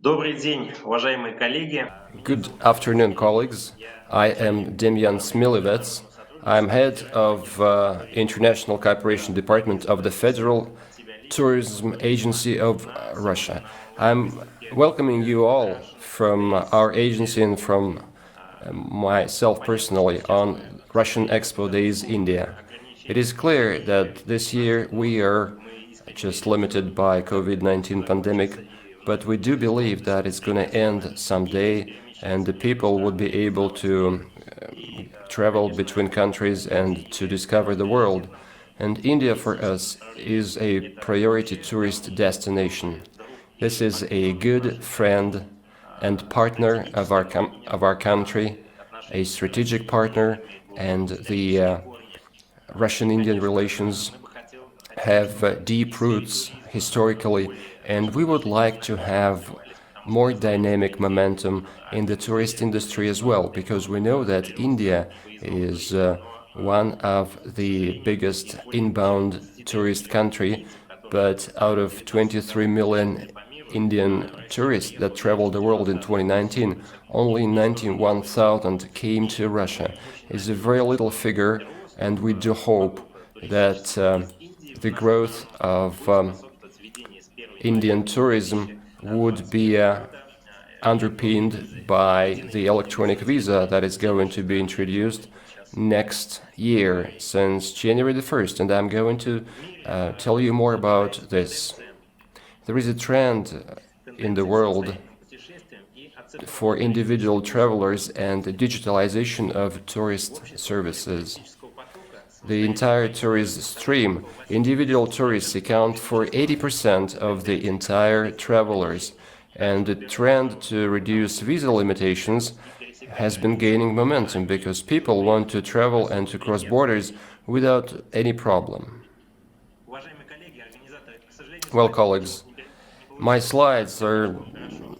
Добрый день, уважаемые коллеги. Good afternoon, colleagues. I am Demyan Smilivets. I'm head of International Cooperation Department of the Federal Tourism Agency of Russia. I'm welcoming you all from our agency and from myself personally on Russian Expo Days India. It is clear that this year we are just limited by COVID-19 pandemic, but we do believe that it's going to end someday and the people would be able to travel between countries and to discover the world. And India for us is a priority tourist destination. This is a good friend and partner of our country, a strategic partner, and the Russian-Indian relations have deep roots historically, and we would like to have more dynamic momentum in the tourist industry as well, because we know that India is one of the biggest inbound tourist country, but out of 23 million Indian tourists that traveled the world in 2019, only 91,000 came to Russia. It's a very little figure, and we do hope that the growth of Indian tourism would be underpinned by the electronic visa that is going to be introduced next year since January the 1st, and I'm going to tell you more about this. There is a trend in the world for individual travelers and the digitalization of tourist services. The entire tourist stream, individual tourists account for 80% of the entire travelers, and the trend to reduce visa limitations has been gaining momentum because people want to travel and to cross borders without any problem. Well, colleagues, my slides are,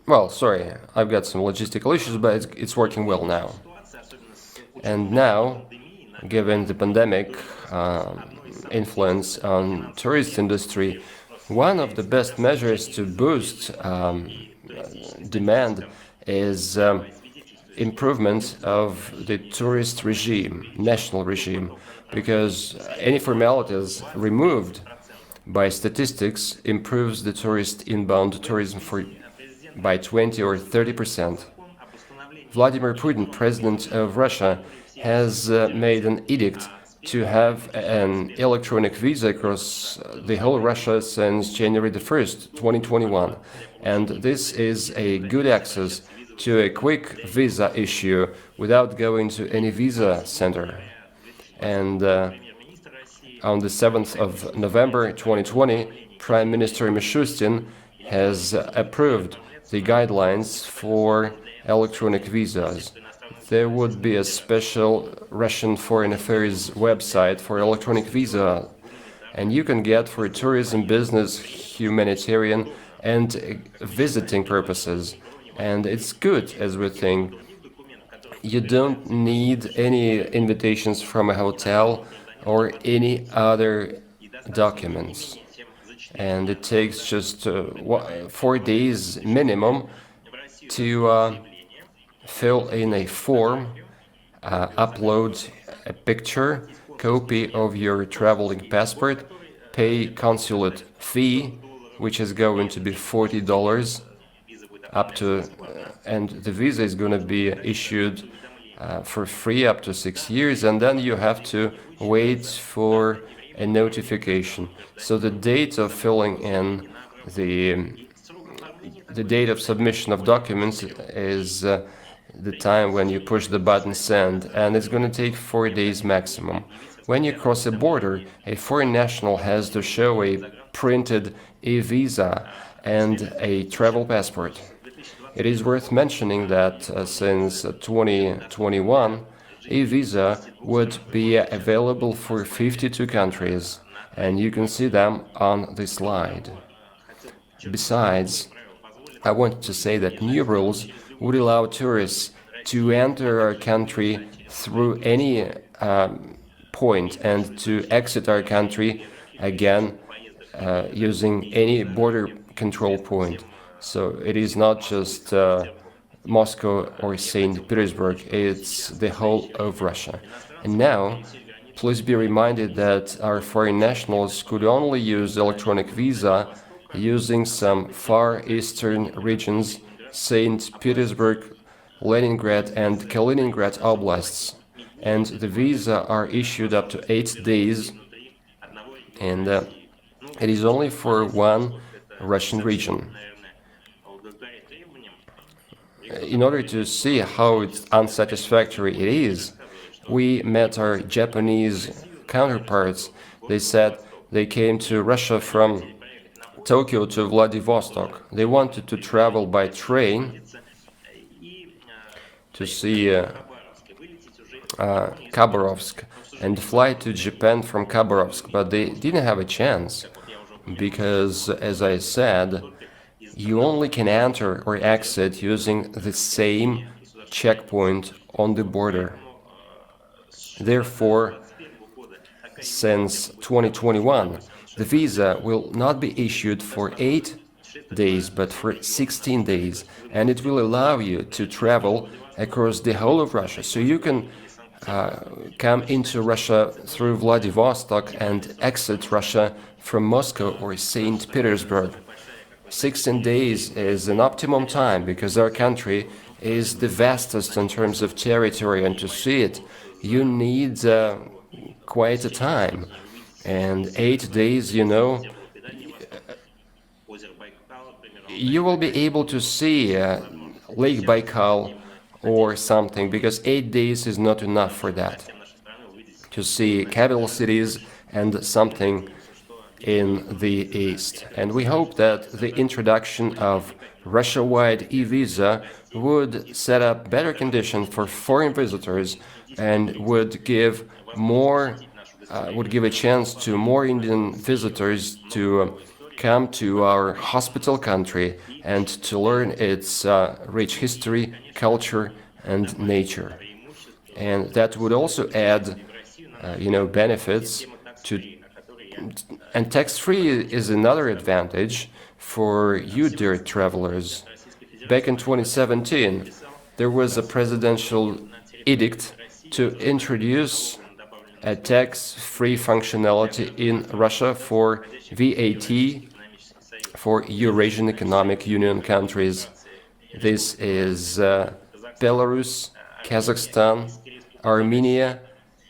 well, sorry, I've got some logistical issues, but it's working well now. And now, given the pandemic influence on tourist industry, one of the best measures to boost demand is improvement of the tourist regime, national regime, because any formalities removed by statistics improves the tourist inbound tourism by 20 or 30%. Vladimir Putin, president of Russia, has made an edict to have an electronic visa across the whole Russia since January the 1st, 2021. And this is a good access to a quick visa issue without going to any visa center. And on the 7th of November 2020, Prime Minister Mishustin has approved the guidelines for electronic visas. There would be a special Russian Foreign Affairs website for electronic visa, and you can get for tourism, business, humanitarian, and visiting purposes. And it's good, as we think. You don't need any invitations from a hotel or any other documents. And it takes just 4 days minimum to fill in a form, upload a picture, copy of your traveling passport, pay consulate fee, which is going to be $40 up to, and the visa is going to be issued for free up to 6 years, and then you have to wait for a notification. So the date of filling in the date of submission of documents is the time when you push the button send, and it's going to take 4 days maximum. When you cross a border, a foreign national has to show a printed e-visa and a travel passport. It is worth mentioning that since 2021, e-visa would be available for 52 countries, and you can see them on the slide. Besides, I want to say that new rules would allow tourists to enter our country through any point and to exit our country again using any border control point. So it is not just Moscow or St. Petersburg, it's the whole of Russia. And now, please be reminded that our foreign nationals could only use electronic visa using some far eastern regions, St. Petersburg, Leningrad, and Kaliningrad oblasts. And the visa are issued up to 8 days, and it is only for one Russian region. In order to see how unsatisfactory it is, we met our Japanese counterparts. They said they came to Russia from Tokyo to Vladivostok. They wanted to travel by train to see Khabarovsk and fly to Japan from Khabarovsk, but they didn't have a chance because, as I said, you only can enter or exit using the same checkpoint on the border. Therefore, since 2021, the visa will not be issued for 8 days but for 16 days, and it will allow you to travel across the whole of Russia. So you can come into Russia through Vladivostok and exit Russia from Moscow or St. Petersburg. 16 days is an optimum time because our country is the vastest in terms of territory, and to see it, you need quite a time. And 8 days, you will be able to see Lake Baikal or something, because 8 days is not enough for that. To see capital cities and something in the east. And we hope that the introduction of Russia-wide e-visa would set up better conditions for foreign visitors and would give a chance to more Indian visitors to come to our hospital country and to learn its rich history, culture, and nature. And that would also add, benefits to. And tax-free is another advantage for you, dear travelers. Back in 2017, there was a presidential edict to introduce a tax-free functionality in Russia for VAT for Eurasian Economic Union countries. This is Belarus, Kazakhstan, Armenia,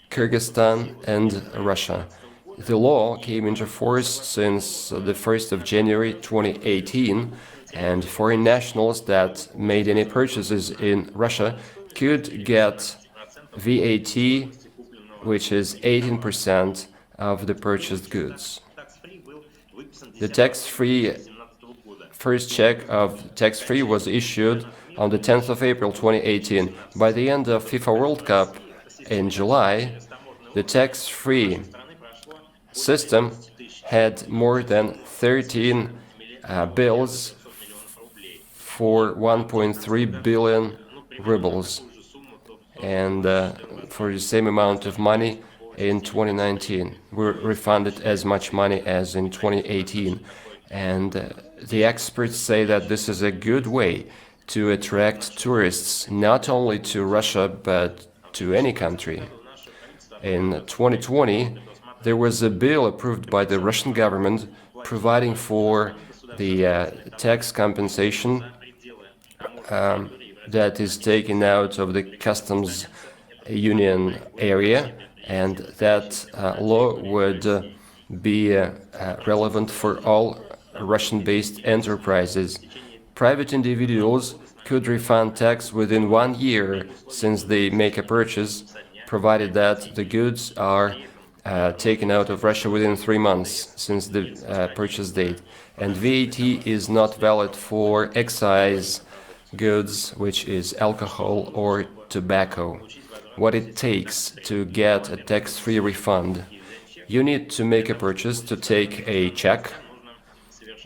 Kyrgyzstan, and Russia. The law came into force since the 1st of January 2018, and foreign nationals that made any purchases in Russia could get VAT, which is 18% of the purchased goods. The tax-free first check of tax-free was issued on the 10th of April 2018. By the end of FIFA World Cup in July, the tax-free system had more than 13 bills for 1.3 billion rubles, and for the same amount of money in 2019. We refunded as much money as in 2018. And the experts say that this is a good way to attract tourists, not only to Russia, but to any country. In 2020, there was a bill approved by the Russian government providing for the tax compensation that is taken out of the customs union area, and that law would be relevant for all Russian-based enterprises. Private individuals could refund tax within 1 year since they make a purchase, provided that the goods are taken out of Russia within 3 months since the purchase date. And VAT is not valid for excise goods, which is alcohol or tobacco. What it takes to get a tax-free refund: you need to make a purchase, to take a check,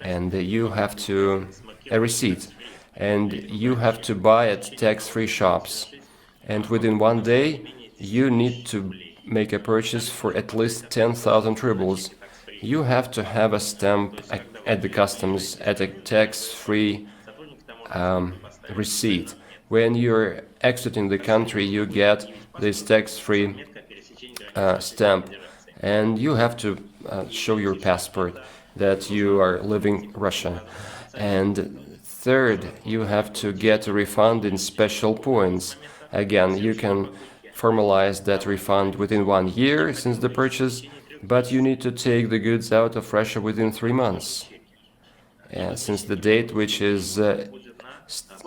and you have a receipt, and you have to buy at tax-free shops. And within 1 day, you need to make a purchase for at least 10,000 rubles. You have to have a stamp at the customs at a tax-free receipt. When you're exiting the country, you get this tax-free stamp, and you have to show your passport that you are living Russia. And third, you have to get a refund in special points. Again, you can formalize that refund within 1 year since the purchase, but you need to take the goods out of Russia within 3 months since the date which is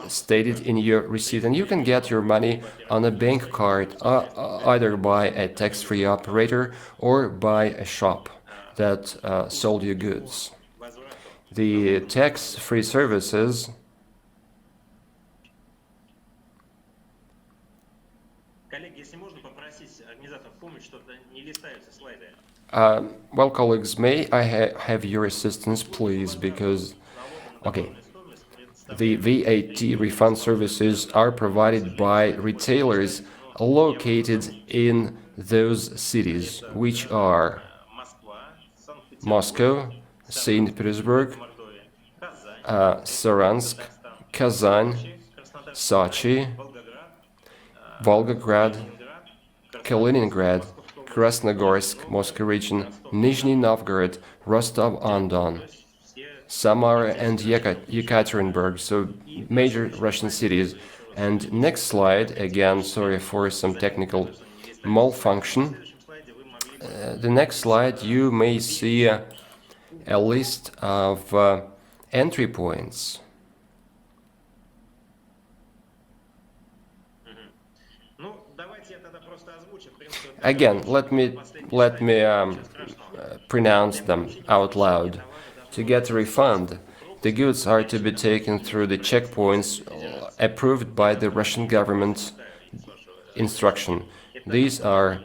stated in your receipt. And you can get your money on a bank card, either by a tax-free operator or by a shop that sold you goods. The tax-free services well, colleagues, may I have your assistance, please, because, okay, the VAT refund services are provided by retailers located in those cities, which are Moscow, St. Petersburg, Saransk, Kazan, Sochi, Volgograd, Kaliningrad, Krasnogorsk, Moscow region, Nizhny Novgorod, Rostov-on-Don, Samara and Yekaterinburg, so major Russian cities. And next slide, again, sorry for some technical malfunction. The next slide, you may see a list of entry points. Again, let me pronounce them out loud. To get a refund, the goods are to be taken through the checkpoints approved by the Russian government instruction. These are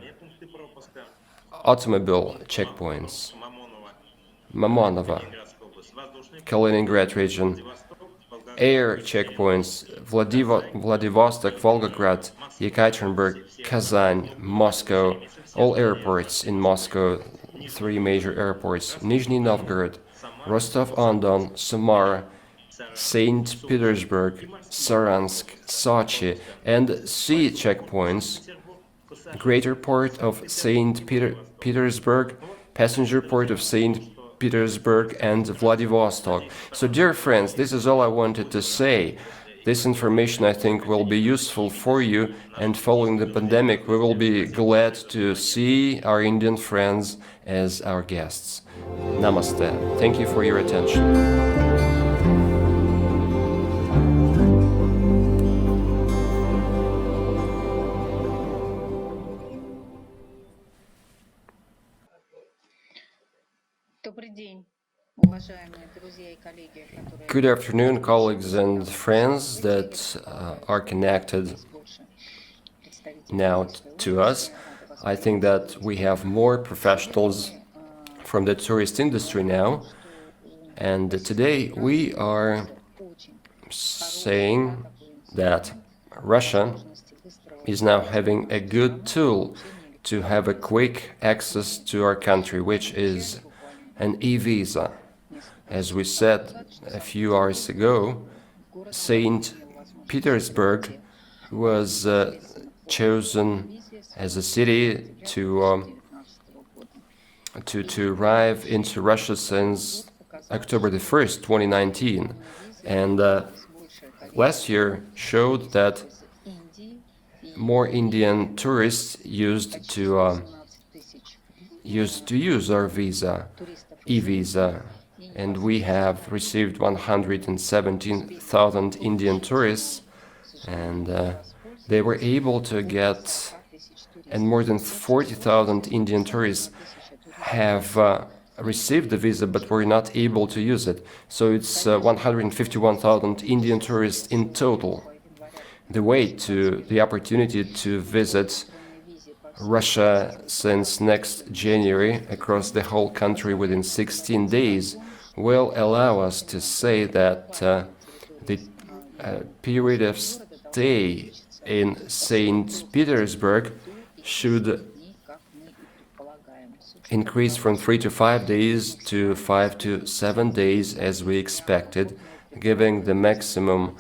automobile checkpoints: Mamonova, Kaliningrad region; air checkpoints: Vladivostok, Volgograd, Yekaterinburg, Kazan, Moscow, all airports in Moscow, 3 major airports: Nizhny Novgorod, Rostov-on-Don, Samara, St. Petersburg, Saransk, Sochi, and sea checkpoints: Greater Port of St. Petersburg, Passenger Port of St. Petersburg, and Vladivostok. So, dear friends, this is all I wanted to say. This information, I think, will be useful for you, and following the pandemic, we will be glad to see our Indian friends as our guests. Namaste. Thank you for your attention. Good afternoon, colleagues and friends that are connected now to us. I think that we have more professionals from the tourist industry now, and today we are saying that Russia is now having a good tool to have a quick access to our country, which is an e-visa. As we said a few hours ago, St. Petersburg was chosen as a city to arrive into Russia since October the 1st, 2019. And last year showed that more Indian tourists used to use our visa, e-visa, and we have received 117,000 Indian tourists, and they were able to get, and more than 40,000 Indian tourists have received the visa but were not able to use it. So it's 151,000 Indian tourists in total. The opportunity to visit Russia since next January across the whole country within 16 days will allow us to say that the period of stay in St. Petersburg should increase from 3 to 5 days to 5 to 7 days as we expected, giving the maximum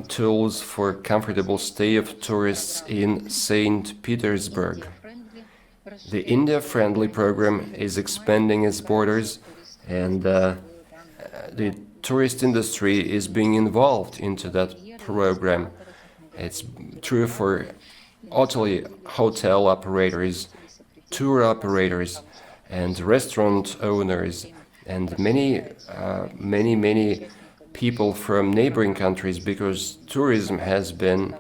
tools for comfortable stay of tourists in St. Petersburg. The India-friendly program is expanding its borders, and the tourist industry is being involved into that program. It's true for hotel operators, tour operators, and restaurant owners, and many people from neighboring countries, because tourism has been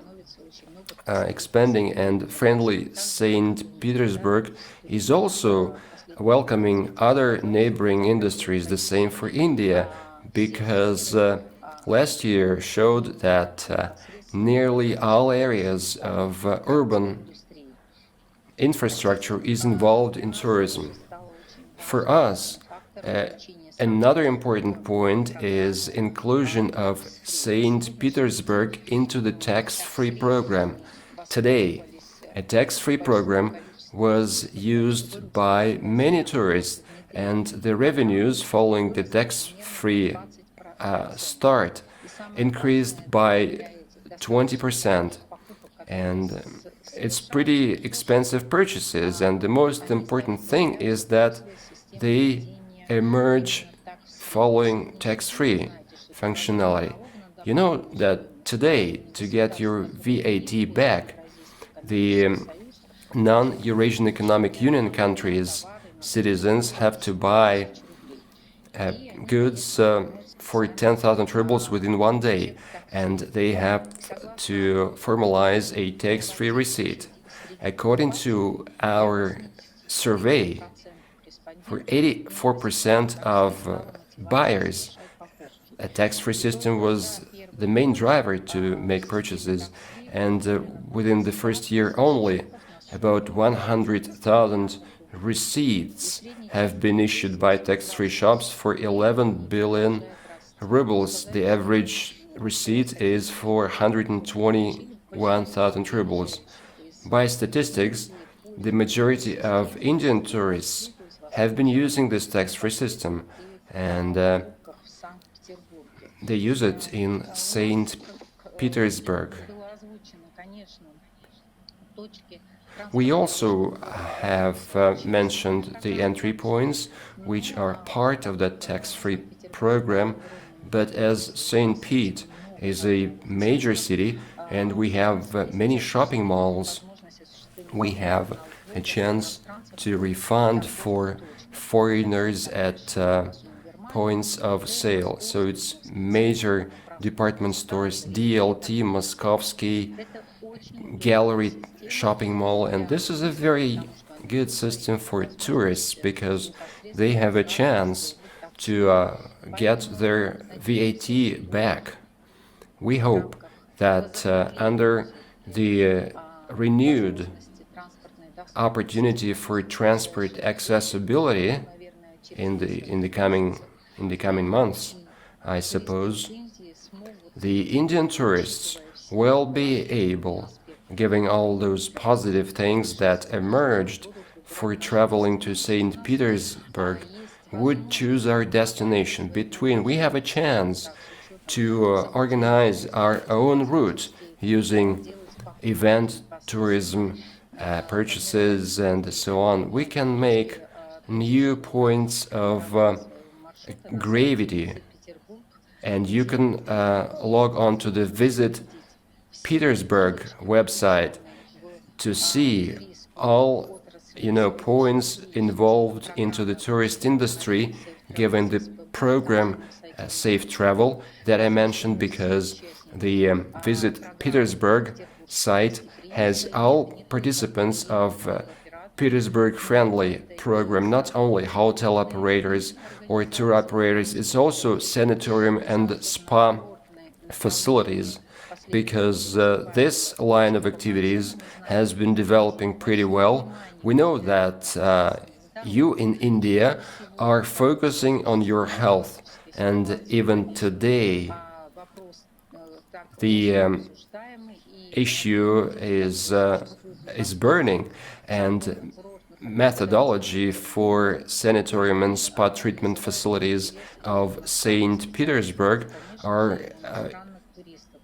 expanding, and friendly St. Petersburg is also welcoming other neighboring industries. The same for India, because last year showed that nearly all areas of urban infrastructure is involved in tourism. For us, uh, another important point is inclusion of St. Petersburg into the tax-free program. Today, a tax-free program was used by many tourists, and the revenues following the tax-free start increased by 20%. And it's pretty expensive purchases, and the most important thing is that they emerge following tax-free functionality. You know that today, to get your VAT back, the non-Eurasian Economic Union countries' citizens have to buy goods for 10,000 rubles within one day, and they have to formalize a tax-free receipt. According to our survey, for 84% of buyers, a tax-free system was the main driver to make purchases, and within the first year only, about 100,000 receipts have been issued by tax-free shops for 11 billion rubles. The average receipt is for 121,000 rubles. By statistics, the majority of Indian tourists have been using this tax-free system, and they use it in St. Petersburg. We also have mentioned the entry points, which are part of that tax-free program, but as St. Pete is a major city and we have many shopping malls, we have a chance to refund for foreigners at points of sale. So it's major department stores, DLT, Moskovsky, Gallery shopping mall, and this is a very good system for tourists because they have a chance to get their VAT back. We hope that under the renewed opportunity for transport accessibility in the coming months, I suppose, the Indian tourists will be able, given all those positive things that emerged for traveling to St. Petersburg, would choose our destination. We have a chance to organize our own route using event tourism, purchases, and so on. We can make new points of gravity, and you can log on to the Visit Petersburg website to see all points involved into the tourist industry, given the program Safe Travel that I mentioned, because the Visit Petersburg site has all participants of Petersburg-friendly program, not only hotel operators or tour operators, it's also sanatorium and spa facilities, because this line of activities has been developing pretty well. We know that you in India are focusing on your health, and even today The issue is burning, and methodology for sanatorium and spa treatment facilities of St. Petersburg are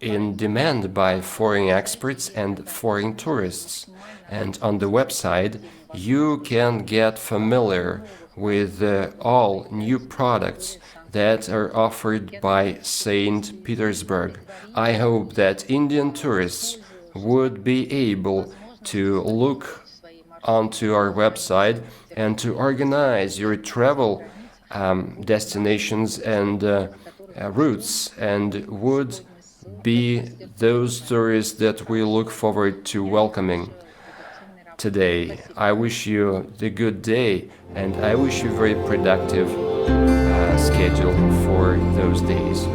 in demand by foreign experts and foreign tourists. And on the website, you can get familiar with all new products that are offered by St. Petersburg. I hope that Indian tourists would be able to look onto our website and to organize your travel destinations and routes, and would be those tourists that we look forward to welcoming today. I wish you the good day, and I wish you very productive schedule for those days.